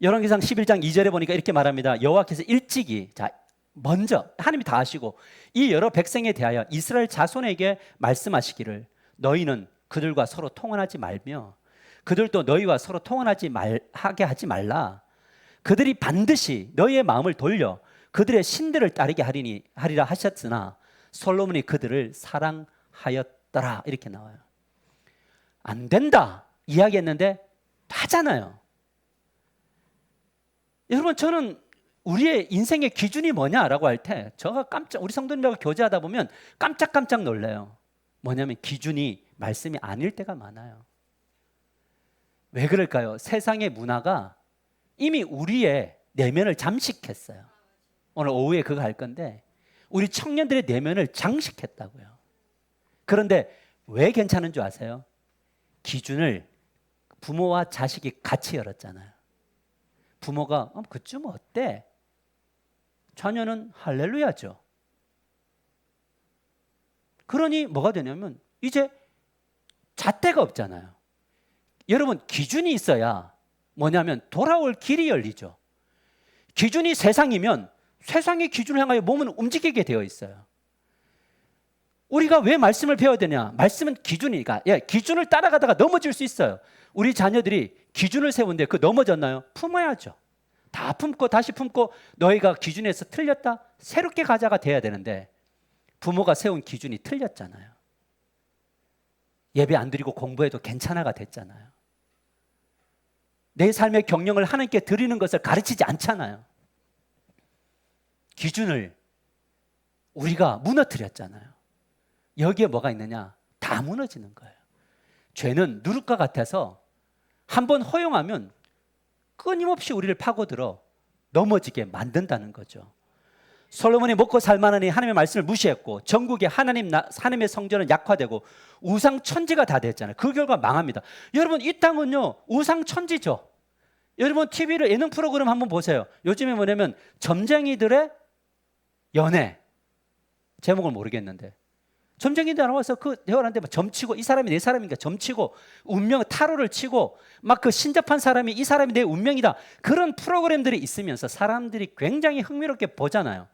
열왕기상 11장 2절에 보니까 이렇게 말합니다. 여호와께서 일찍이, 자, 먼저 하나님이 다 하시고 이 여러 백성에 대하여 이스라엘 자손에게 말씀하시기를 너희는 그들과 서로 통혼하지 말며 그들도 너희와 서로 통혼하지 하게 하지 말라. 그들이 반드시 너희의 마음을 돌려 그들의 신들을 따르게 하리라 하셨으나 솔로몬이 그들을 사랑하였더라. 이렇게 나와요. 안 된다 이야기했는데 하잖아요. 여러분, 저는 우리의 인생의 기준이 뭐냐라고 할 때 제가 우리 성도님들하고 교제하다 보면 깜짝깜짝 놀라요. 뭐냐면 기준이 말씀이 아닐 때가 많아요. 왜 그럴까요? 세상의 문화가 이미 우리의 내면을 잠식했어요. 오늘 오후에 그거 할 건데 우리 청년들의 내면을 장식했다고요. 그런데 왜 괜찮은 줄 아세요? 기준을 부모와 자식이 같이 열었잖아요. 부모가 그쯤 어때? 자녀는 할렐루야죠. 그러니 뭐가 되냐면 이제 잣대가 없잖아요. 여러분, 기준이 있어야 뭐냐면 돌아올 길이 열리죠. 기준이 세상이면 세상의 기준을 향하여 몸은 움직이게 되어 있어요. 우리가 왜 말씀을 배워야 되냐? 말씀은 기준이니까. 기준을 따라가다가 넘어질 수 있어요. 우리 자녀들이 기준을 세우는데 그 넘어졌나요? 품어야죠. 다 품고 다시 품고 너희가 기준에서 틀렸다? 새롭게 가자가 돼야 되는데 부모가 세운 기준이 틀렸잖아요. 예배 안 드리고 공부해도 괜찮아가 됐잖아요. 내 삶의 경영을 하나님께 드리는 것을 가르치지 않잖아요. 기준을 우리가 무너뜨렸잖아요. 여기에 뭐가 있느냐? 다 무너지는 거예요. 죄는 누룩과 같아서 한번 허용하면 끊임없이 우리를 파고들어 넘어지게 만든다는 거죠. 솔로몬이 먹고 살만하니 하나님의 말씀을 무시했고 전국에 하나님의 성전은 약화되고 우상천지가 다 됐잖아요. 그 결과 망합니다. 여러분, 이 땅은요 우상천지죠. 여러분, TV를 예능 프로그램 한번 보세요. 요즘에 뭐냐면 점쟁이들의 연애, 제목을 모르겠는데 점쟁이들 나와서 그 대화하는데 점치고 이 사람이 내 사람인가 점치고 운명 타로를 치고 막 그 신접한 사람이 이 사람이 내 운명이다, 그런 프로그램들이 있으면서 사람들이 굉장히 흥미롭게 보잖아요.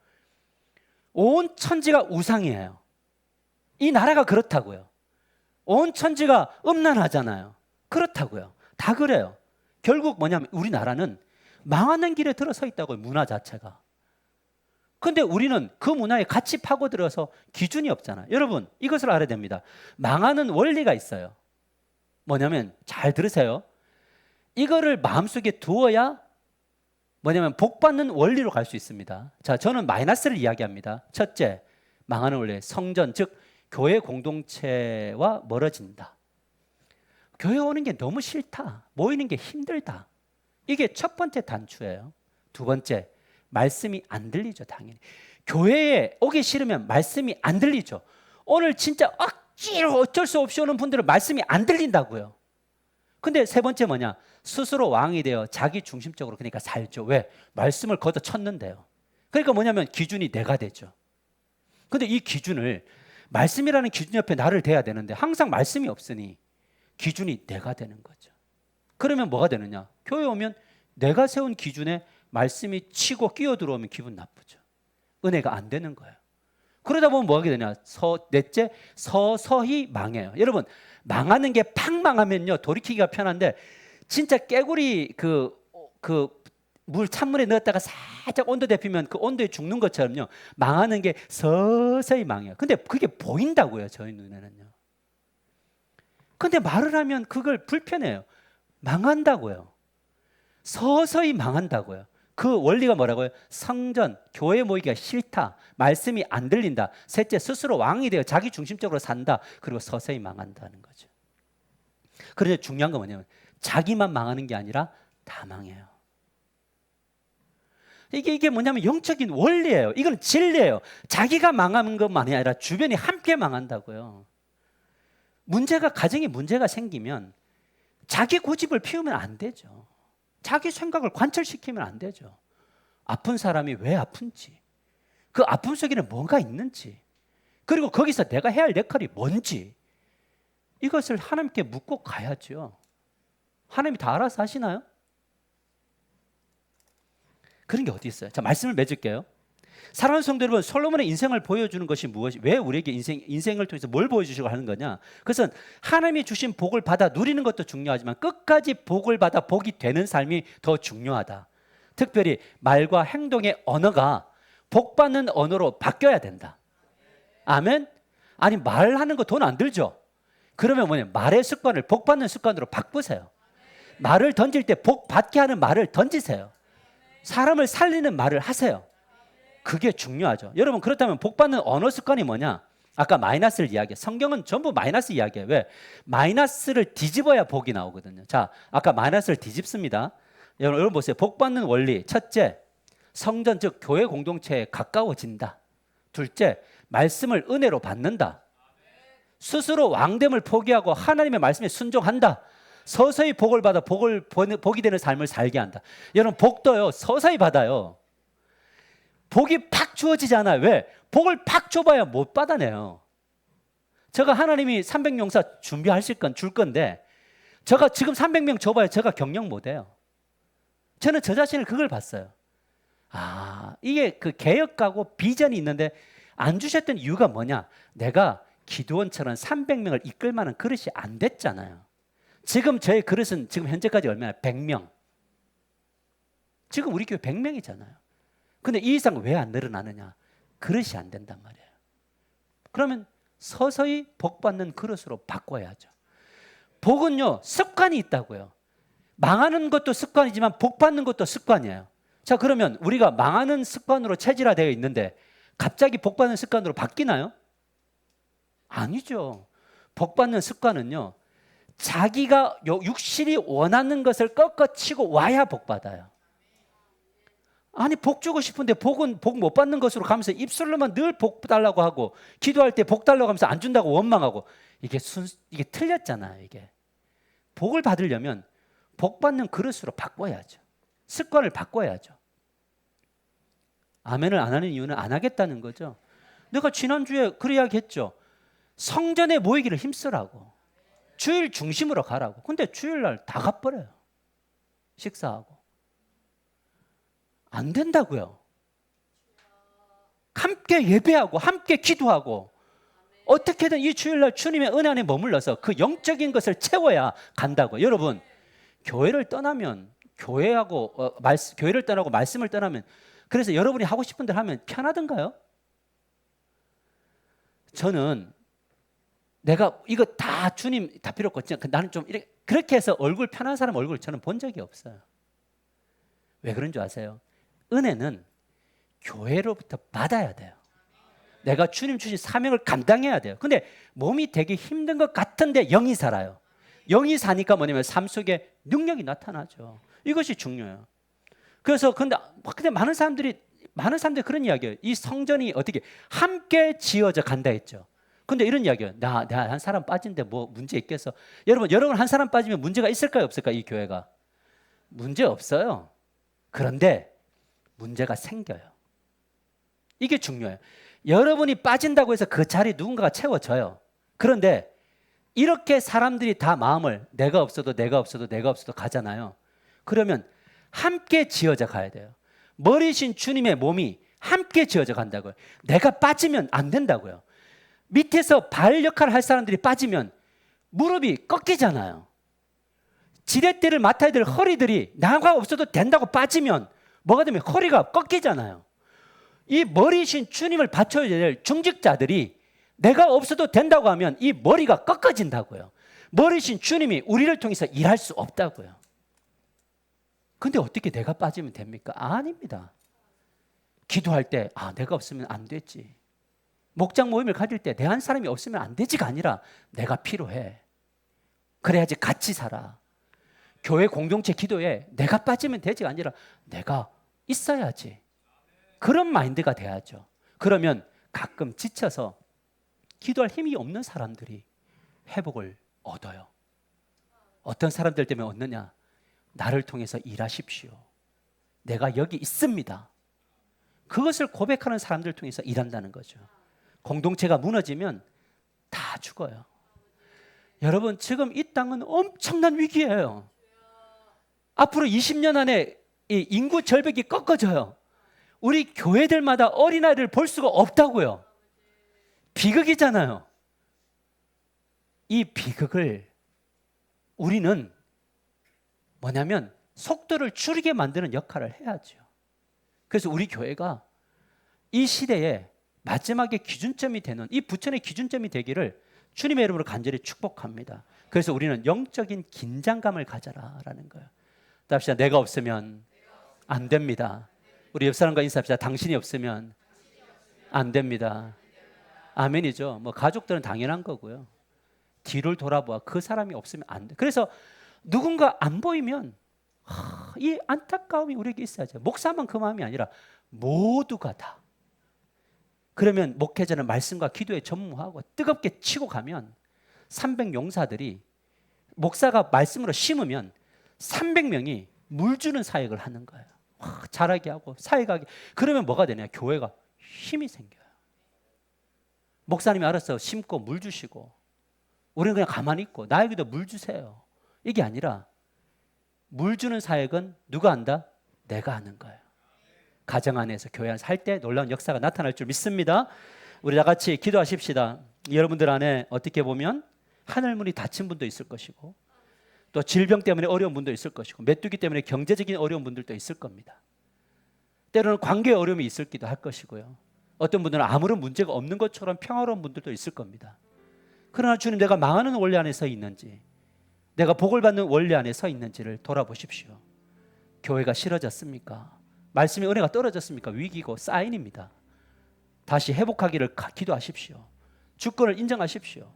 온 천지가 우상이에요. 이 나라가 그렇다고요. 온 천지가 음란하잖아요. 그렇다고요. 다 그래요. 결국 뭐냐면 우리나라는 망하는 길에 들어서 있다고요. 문화 자체가. 근데 우리는 그 문화에 같이 파고들어서 기준이 없잖아요. 여러분, 이것을 알아야 됩니다. 망하는 원리가 있어요. 뭐냐면 잘 들으세요. 이거를 마음속에 두어야 뭐냐면 복받는 원리로 갈 수 있습니다. 자, 저는 마이너스를 이야기합니다. 첫째, 망하는 원리, 성전, 즉 교회 공동체와 멀어진다. 교회 오는 게 너무 싫다. 모이는 게 힘들다. 이게 첫 번째 단추예요. 두 번째, 말씀이 안 들리죠. 당연히 교회에 오기 싫으면 말씀이 안 들리죠. 오늘 진짜 억지로 어쩔 수 없이 오는 분들은 말씀이 안 들린다고요. 근데 세 번째 뭐냐? 스스로 왕이 되어 자기 중심적으로 그러니까 살죠. 왜? 말씀을 걷어쳤는데요. 그러니까 뭐냐면 기준이 내가 되죠. 근데 이 기준을, 말씀이라는 기준 옆에 나를 대야 되는데 항상 말씀이 없으니 기준이 내가 되는 거죠. 그러면 뭐가 되느냐? 교회 오면 내가 세운 기준에 말씀이 치고 끼어 들어오면 기분 나쁘죠. 은혜가 안 되는 거예요. 그러다 보면 뭐 하게 되냐? 넷째, 서서히 망해요. 여러분, 망하는 게 팍 망하면요 돌이키기가 편한데 진짜 깨구리 물 찬물에 넣었다가 살짝 온도 데피면 그 온도에 죽는 것처럼요 망하는 게 서서히 망해요. 근데 그게 보인다고요. 저희 눈에는요. 근데 말을 하면 그걸 불편해요. 망한다고요. 서서히 망한다고요. 그 원리가 뭐라고요? 성전, 교회 모이기가 싫다. 말씀이 안 들린다. 셋째, 스스로 왕이 되어 자기 중심적으로 산다. 그리고 서서히 망한다는 거죠. 그런데 중요한 건 뭐냐면 자기만 망하는 게 아니라 다 망해요. 이게 뭐냐면 영적인 원리예요. 이건 진리예요. 자기가 망하는 것만이 아니라 주변이 함께 망한다고요. 가정에 문제가 생기면 자기 고집을 피우면 안 되죠. 자기 생각을 관철시키면 안 되죠. 아픈 사람이 왜 아픈지, 그 아픔 속에는 뭔가 있는지, 그리고 거기서 내가 해야 할 역할이 뭔지, 이것을 하나님께 묻고 가야죠. 하나님이 다 알아서 하시나요? 그런 게 어디 있어요? 자, 말씀을 맺을게요. 사랑하는 성도 여러분, 솔로몬의 인생을 보여주는 것이 무엇이, 왜 우리에게 인생을 통해서 뭘 보여주시고 하는 거냐? 그것은 하나님이 주신 복을 받아 누리는 것도 중요하지만 끝까지 복을 받아 복이 되는 삶이 더 중요하다. 특별히 말과 행동의 언어가 복 받는 언어로 바뀌어야 된다. 아멘? 아니, 말하는 거 돈 안 들죠? 그러면 뭐냐? 말의 습관을 복 받는 습관으로 바꾸세요. 말을 던질 때 복 받게 하는 말을 던지세요. 사람을 살리는 말을 하세요. 그게 중요하죠. 여러분, 그렇다면 복 받는 언어 습관이 뭐냐? 아까 마이너스를 이야기해. 성경은 전부 마이너스 이야기해요. 왜? 마이너스를 뒤집어야 복이 나오거든요. 자, 아까 마이너스를 뒤집습니다. 여러분 보세요. 복 받는 원리. 첫째, 성전 즉 교회 공동체에 가까워진다. 둘째, 말씀을 은혜로 받는다. 스스로 왕됨을 포기하고 하나님의 말씀에 순종한다. 서서히 복을 받아 복이 되는 삶을 살게 한다. 여러분, 복도요 서서히 받아요. 복이 팍 주어지지 않아요. 왜? 복을 팍 줘봐야 못 받아내요. 제가 하나님이 300명사 준비하실 건 줄 건데 제가 지금 300명 줘봐야 제가 경영 못해요. 저는 저 자신을 그걸 봤어요. 이게 그 개혁가고 비전이 있는데 안 주셨던 이유가 뭐냐? 내가 기드온처럼 300명을 이끌 만한 그릇이 안 됐잖아요. 지금 저의 그릇은 지금 현재까지 얼마나? 100명. 지금 우리 교회 100명이잖아요. 근데 이 이상 왜 안 늘어나느냐? 그릇이 안 된단 말이에요. 그러면 서서히 복 받는 그릇으로 바꿔야죠. 복은요 습관이 있다고요. 망하는 것도 습관이지만 복 받는 것도 습관이에요. 자, 그러면 우리가 망하는 습관으로 체질화되어 있는데 갑자기 복 받는 습관으로 바뀌나요? 아니죠. 복 받는 습관은요 자기가 육신이 원하는 것을 꺾어치고 와야 복 받아요. 아니, 복 주고 싶은데 복은 복 못 받는 것으로 가면서 입술로만 늘 복 달라고 하고 기도할 때 복 달라고 하면서 안 준다고 원망하고 이게 틀렸잖아요. 이게 복을 받으려면 복 받는 그릇으로 바꿔야죠. 습관을 바꿔야죠. 아멘을 안 하는 이유는 안 하겠다는 거죠. 내가 지난주에 그 이야기했죠. 성전에 모이기를 힘쓰라고. 주일 중심으로 가라고. 근데 주일날 다 가버려요. 식사하고. 안 된다고요. 함께 예배하고 함께 기도하고 어떻게든 이 주일날 주님의 은혜 안에 머물러서 그 영적인 것을 채워야 간다고. 여러분, 교회를 떠나면 교회를 떠나고 말씀을 떠나면 그래서 여러분이 하고 싶은 대로 하면 편하던가요? 저는 내가 이거 다 주님 다 필요 없고 나는 좀 이렇게 그렇게 해서 얼굴 편한 사람 얼굴 저는 본 적이 없어요. 왜 그런 줄 아세요? 은혜는 교회로부터 받아야 돼요. 내가 주님 주신 사명을 감당해야 돼요. 근데 몸이 되게 힘든 것 같은데 영이 살아요. 영이 사니까 뭐냐면 삶 속에 능력이 나타나죠. 이것이 중요해요. 그래서 근데 많은 사람들이 그런 이야기예요. 이 성전이 어떻게 함께 지어져 간다 했죠. 근데 이런 이야기예요. 나 한 사람 빠진데 뭐 문제 있겠어? 여러분 한 사람 빠지면 문제가 있을까요, 없을까? 이 교회가 문제 없어요. 그런데 문제가 생겨요. 이게 중요해요. 여러분이 빠진다고 해서 그 자리 누군가가 채워져요. 그런데 이렇게 사람들이 다 마음을 내가 없어도 가잖아요. 그러면 함께 지어져 가야 돼요. 머리신 주님의 몸이 함께 지어져 간다고요. 내가 빠지면 안 된다고요. 밑에서 발 역할을 할 사람들이 빠지면 무릎이 꺾이잖아요. 지렛대를 맡아야 될 허리들이 나가 없어도 된다고 빠지면 뭐가 되면 허리가 꺾이잖아요. 이 머리신 주님을 받쳐야 될 중직자들이 내가 없어도 된다고 하면 이 머리가 꺾어진다고요. 머리신 주님이 우리를 통해서 일할 수 없다고요. 근데 어떻게 내가 빠지면 됩니까? 아닙니다. 기도할 때 내가 없으면 안 되지. 목장 모임을 가질 때 내 한 사람이 없으면 안 되지가 아니라 내가 필요해. 그래야지 같이 살아. 교회 공동체 기도에 내가 빠지면 되지가 아니라 내가 있어야지. 그런 마인드가 돼야죠. 그러면 가끔 지쳐서 기도할 힘이 없는 사람들이 회복을 얻어요. 어떤 사람들 때문에 얻느냐? 나를 통해서 일하십시오. 내가 여기 있습니다. 그것을 고백하는 사람들 통해서 일한다는 거죠. 공동체가 무너지면 다 죽어요. 여러분, 지금 이 땅은 엄청난 위기예요. 앞으로 20년 안에 이 인구 절벽이 꺾어져요. 우리 교회들마다 어린아이를 볼 수가 없다고요. 비극이잖아요. 이 비극을 우리는 뭐냐면 속도를 줄이게 만드는 역할을 해야죠. 그래서 우리 교회가 이 시대에 마지막에 기준점이 되는, 이 부천의 기준점이 되기를 주님의 이름으로 간절히 축복합니다. 그래서 우리는 영적인 긴장감을 가져라라는 거예요. 답시다. 내가 없으면 안 됩니다. 우리 옆 사람과 인사합시다. 당신이 없으면 안 됩니다. 아멘이죠. 뭐 가족들은 당연한 거고요. 뒤를 돌아보아. 그 사람이 없으면 안 돼. 그래서 누군가 안 보이면 이 안타까움이 우리에게 있어야죠. 목사만 그 마음이 아니라 모두가 다. 그러면 목회자는 말씀과 기도에 전무하고 뜨겁게 치고 가면 300용사들이 목사가 말씀으로 심으면 300명이 물 주는 사역을 하는 거예요. 잘하게 하고 사역하게. 그러면 뭐가 되냐? 교회가 힘이 생겨요. 목사님이 알아서 심고 물 주시고 우리는 그냥 가만히 있고 나에게도 물 주세요. 이게 아니라 물 주는 사역은 누가 한다? 내가 하는 거예요. 가정 안에서 교회 안에서 할 때 놀라운 역사가 나타날 줄 믿습니다. 우리 다 같이 기도하십시다. 여러분들 안에 어떻게 보면 하늘문이 닫힌 분도 있을 것이고 또 질병 때문에 어려운 분도 있을 것이고 메뚜기 때문에 경제적인 어려운 분들도 있을 겁니다. 때로는 관계에 어려움이 있을기도 할 것이고요. 어떤 분들은 아무런 문제가 없는 것처럼 평화로운 분들도 있을 겁니다. 그러나 주님, 내가 망하는 원리 안에 서 있는지, 내가 복을 받는 원리 안에 서 있는지를 돌아보십시오. 교회가 싫어졌습니까? 말씀의 은혜가 떨어졌습니까? 위기고 사인입니다. 다시 회복하기를 기도하십시오. 주권을 인정하십시오.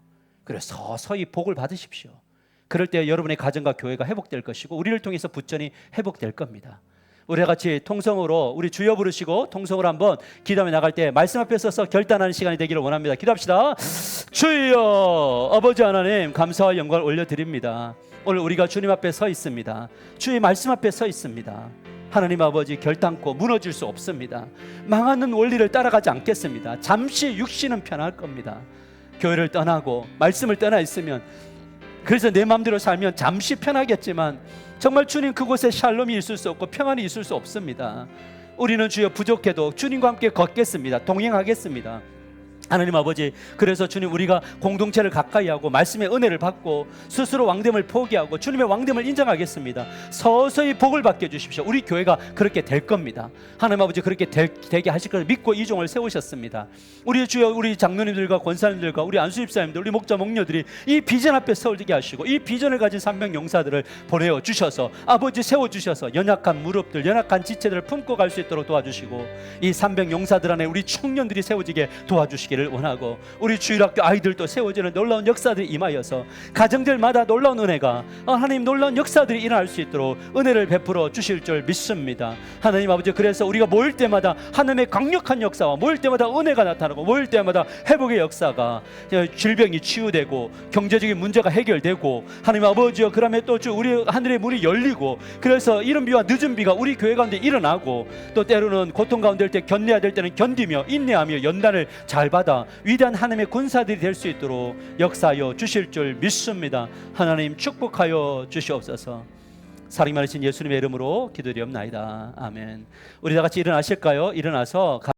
그래서 서서히 복을 받으십시오. 그럴 때 여러분의 가정과 교회가 회복될 것이고 우리를 통해서 부천이 회복될 겁니다. 우리 같이 통성으로 우리 주여 부르시고 통성으로 한번 기도하며 나갈 때 말씀 앞에 서서 결단하는 시간이 되기를 원합니다. 기도합시다. 주여, 아버지 하나님, 감사와 영광을 올려드립니다. 오늘 우리가 주님 앞에 서 있습니다. 주의 말씀 앞에 서 있습니다. 하나님 아버지, 결단코 무너질 수 없습니다. 망하는 원리를 따라가지 않겠습니다. 잠시 육신은 편할 겁니다. 교회를 떠나고 말씀을 떠나 있으면, 그래서 내 마음대로 살면 잠시 편하겠지만 정말 주님 그곳에 샬롬이 있을 수 없고 평안이 있을 수 없습니다. 우리는 주여 부족해도 주님과 함께 걷겠습니다. 동행하겠습니다. 하나님 아버지, 그래서 주님, 우리가 공동체를 가까이 하고 말씀의 은혜를 받고 스스로 왕됨을 포기하고 주님의 왕됨을 인정하겠습니다. 서서히 복을 받게 해주십시오. 우리 교회가 그렇게 될 겁니다. 하나님 아버지, 그렇게 되게 하실 것을 믿고 이 종을 세우셨습니다. 우리 주여, 우리 장로님들과 권사님들과 우리 안수집사님들, 우리 목자 목녀들이 이 비전 앞에 서게 하시고 이 비전을 가진 300용사들을 보내어 주셔서 아버지 세워주셔서 연약한 무릎들, 연약한 지체들을 품고 갈 수 있도록 도와주시고 이 300용사들 안에 우리 청년들이 세워지게 도와주시기를 원하고 우리 주일학교 아이들도 세워지는 놀라운 역사들이 임하여서 가정들마다 놀라운 은혜가, 하나님 놀라운 역사들이 일어날 수 있도록 은혜를 베풀어 주실 줄 믿습니다. 하나님 아버지, 그래서 우리가 모일 때마다 하나님의 강력한 역사와 모일 때마다 은혜가 나타나고 모일 때마다 회복의 역사가, 질병이 치유되고 경제적인 문제가 해결되고 하나님 아버지여, 그러면 또 우리 하늘의 문이 열리고 그래서 이른 비와 늦은 비가 우리 교회 가운데 일어나고 또 때로는 고통 가운데 될 때 견뎌야 될 때는 견디며 인내하며 연단을 잘 받아 위대한 하나님의 군사들이 될 수 있도록 역사하여 주실 줄 믿습니다. 하나님 축복하여 주시옵소서. 사랑이 많으신 예수님의 이름으로 기도드리옵나이다. 아멘. 우리 다 같이 일어나실까요? 일어나서